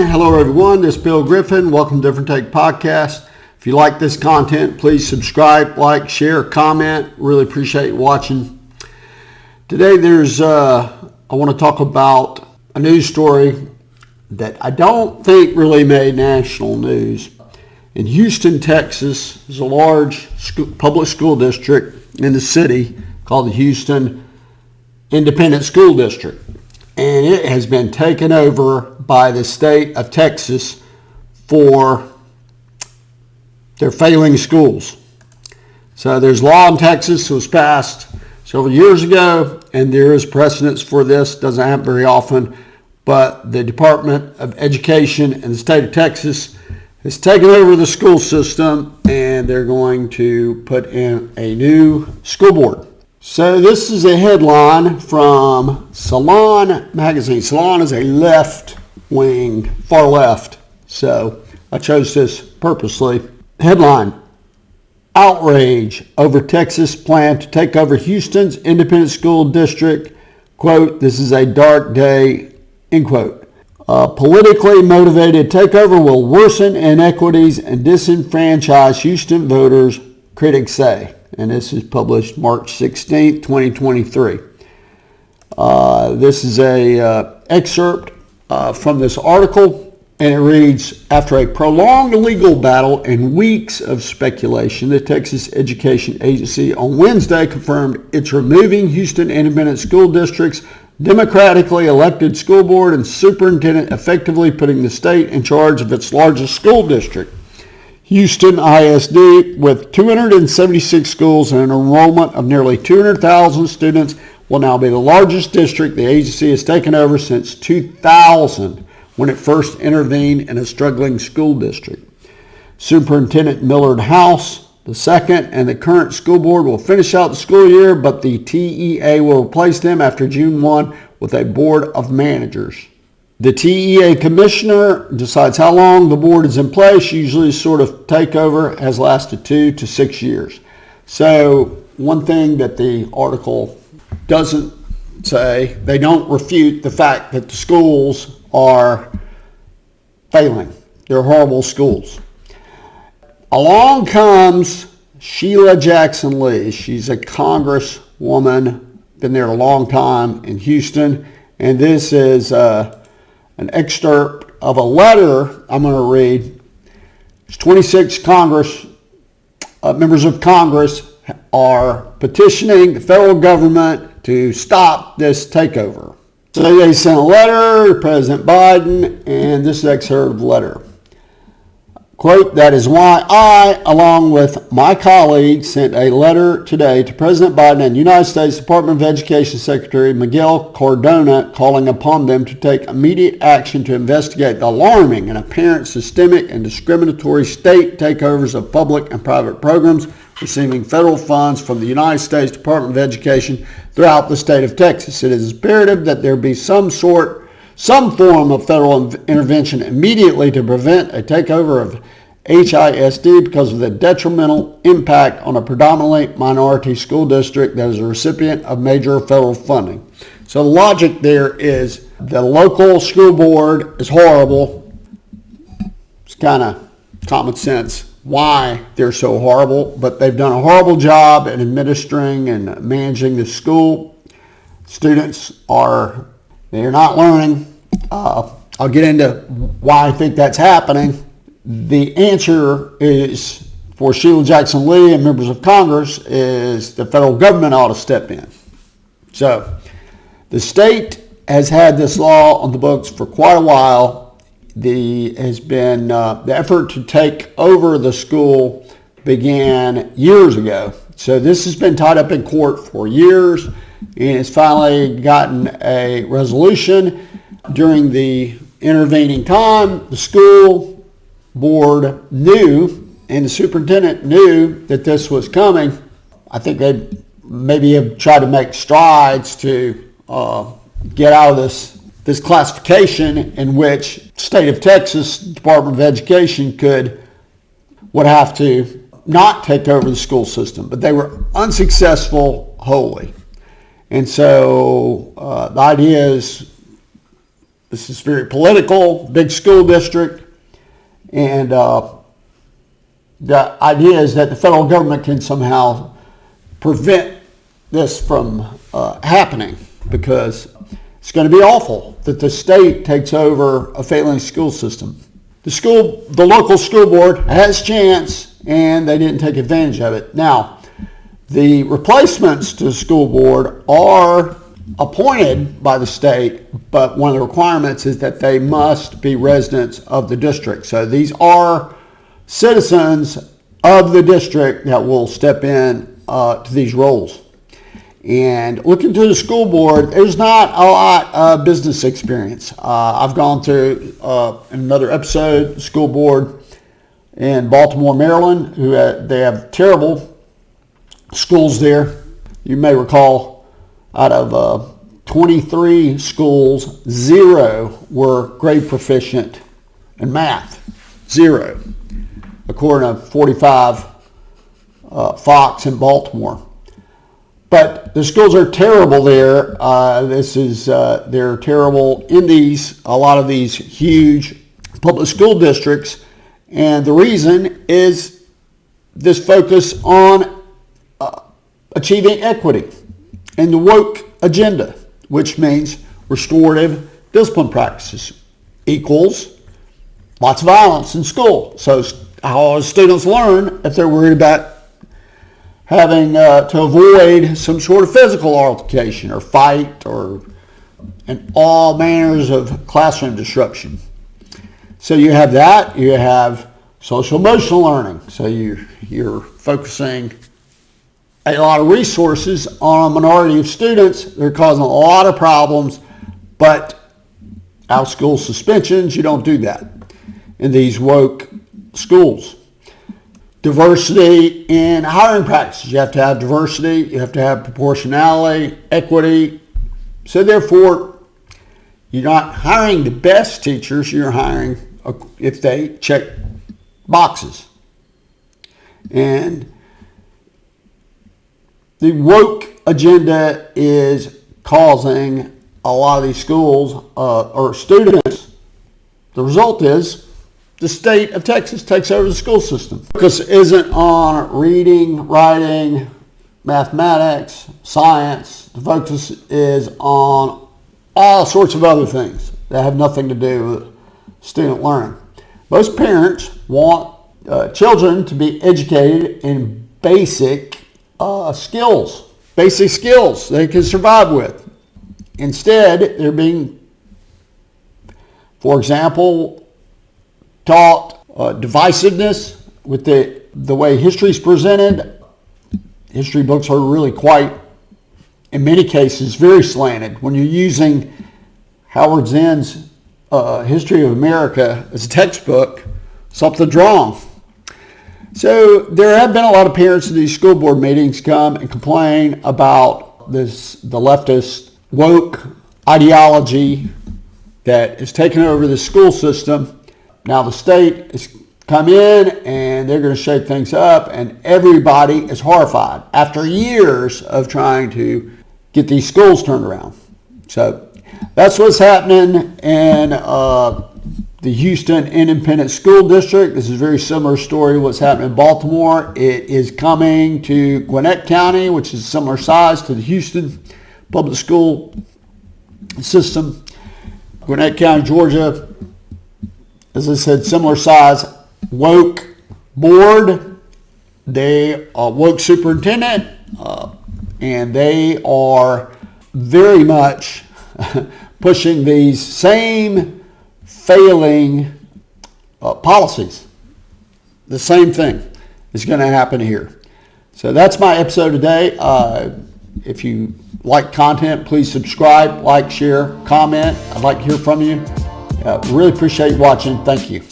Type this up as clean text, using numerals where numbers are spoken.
Hello everyone, this is Bill Griffin. Welcome to Different Take Podcast. If you like this content, please subscribe, like, share, comment. Really appreciate you watching. Today I want to talk about a news story that I don't think really made national news. In Houston, Texas, there's a large public school district in the city called the Houston Independent School District. And it has been taken over by the state of Texas for their failing schools. So there's law in Texas that was passed several years ago, and there is precedence for this. Doesn't happen very often, but the Department of Education in the state of Texas has taken over the school system, and they're going to put in a new school board. So this is a headline from Salon magazine. Salon is a left-wing, far left, so I chose this purposely. Headline: outrage over Texas plan to take over Houston's independent school district. Quote, "This is a dark day," end quote. Politically motivated takeover will worsen inequities and disenfranchise Houston voters, critics say. And this is published March 16th, 2023. This is a excerpt from this article, and it reads, after a prolonged legal battle and weeks of speculation, the Texas Education Agency on Wednesday confirmed it's removing Houston Independent School District's democratically elected school board and superintendent, effectively putting the state in charge of its largest school district. Houston ISD, with 276 schools and an enrollment of nearly 200,000 students, will now be the largest district the agency has taken over since 2000, when it first intervened in a struggling school district. Superintendent Millard House, the second, and the current school board will finish out the school year, but the TEA will replace them after June 1 with a board of managers. The TEA commissioner decides how long the board is in place. Usually sort of takeover has lasted 2 to 6 years. So one thing that the article doesn't say, they don't refute the fact that the schools are failing. They're horrible schools. Along comes Sheila Jackson Lee. She's a congresswoman, been there a long time in Houston, and this is an excerpt of a letter I'm going to read. 26 members of Congress are petitioning the federal government to stop this takeover. So they sent a letter to President Biden, and this is an excerpt of the letter. Quote, "That is why I, along with my colleagues, sent a letter today to President Biden and United States Department of Education Secretary Miguel Cardona, calling upon them to take immediate action to investigate the alarming and apparent systemic and discriminatory state takeovers of public and private programs receiving federal funds from the United States Department of Education throughout the state of Texas. It is imperative that there be some form of federal intervention immediately to prevent a takeover of HISD because of the detrimental impact on a predominantly minority school district that is a recipient of major federal funding." So the logic there is the local school board is horrible. It's kind of common sense why they're so horrible, but they've done a horrible job in administering and managing the school. Students they're not learning. I'll get into why I think that's happening. The answer is, for Sheila Jackson Lee and members of Congress, is the federal government ought to step in. So the state has had this law on the books for quite a while. The effort to take over the school began years ago. So this has been tied up in court for years, and it's finally gotten a resolution. During the intervening time, the school board knew, and the superintendent knew, that this was coming. I think they maybe have tried to make strides to get out of this classification in which state of Texas Department of Education would have to not take over the school system, but they were unsuccessful wholly. And so the idea is This is very political, big school district, and the idea is that the federal government can somehow prevent this from happening, because it's going to be awful that the state takes over a failing school system. The local school board has a chance, and they didn't take advantage of it. Now, the replacements to the school board are appointed by the state, but one of the requirements is that they must be residents of the district. So these are citizens of the district that will step in to these roles. And looking to the school board, there's not a lot of business experience. I've gone through in another episode, the school board in Baltimore, Maryland, they have terrible schools there. You may recall, out of 23 schools, 0 were grade proficient in math. 0, according to 45 Fox in Baltimore. But the schools are terrible there. They're terrible in a lot of these huge public school districts. And the reason is this focus on achieving equity and the woke agenda, which means restorative discipline practices equals lots of violence in school. So how students learn if they're worried about having to avoid some sort of physical altercation or fight and all manners of classroom disruption. So you have that. You have social emotional learning. So you're focusing a lot of resources on a minority of students. They're causing a lot of problems, but out of school suspensions, you don't do that in these woke schools. Diversity in hiring practices. You have to have diversity. You have to have proportionality, equity. So therefore, you're not hiring the best teachers. You're hiring if they check boxes. And the woke agenda is causing a lot of these schools or students. The result is the state of Texas takes over the school system. The focus isn't on reading, writing, mathematics, science. The focus is on all sorts of other things that have nothing to do with student learning. Most parents want children to be educated in basic skills they can survive with. Instead, they're being, for example, taught divisiveness with the way history is presented. History books are really quite, in many cases, very slanted. When you're using Howard Zinn's History of America as a textbook, something's wrong. So there have been a lot of parents in these school board meetings come and complain about the leftist woke ideology that is taking over the school system. Now the state has come in and they're going to shake things up, and everybody is horrified after years of trying to get these schools turned around. So that's what's happening in the Houston Independent School District. This is a very similar story to what's happening in Baltimore. It is coming to Gwinnett County, which is similar size to the Houston public school system. Gwinnett County, Georgia, as I said, similar size. Woke board, they are woke superintendent, and they are very much pushing these same failing policies. The same thing is going to happen here. So that's my episode today. If you like content, please subscribe, like, share, comment. I'd like to hear from you. Really appreciate you watching. Thank you.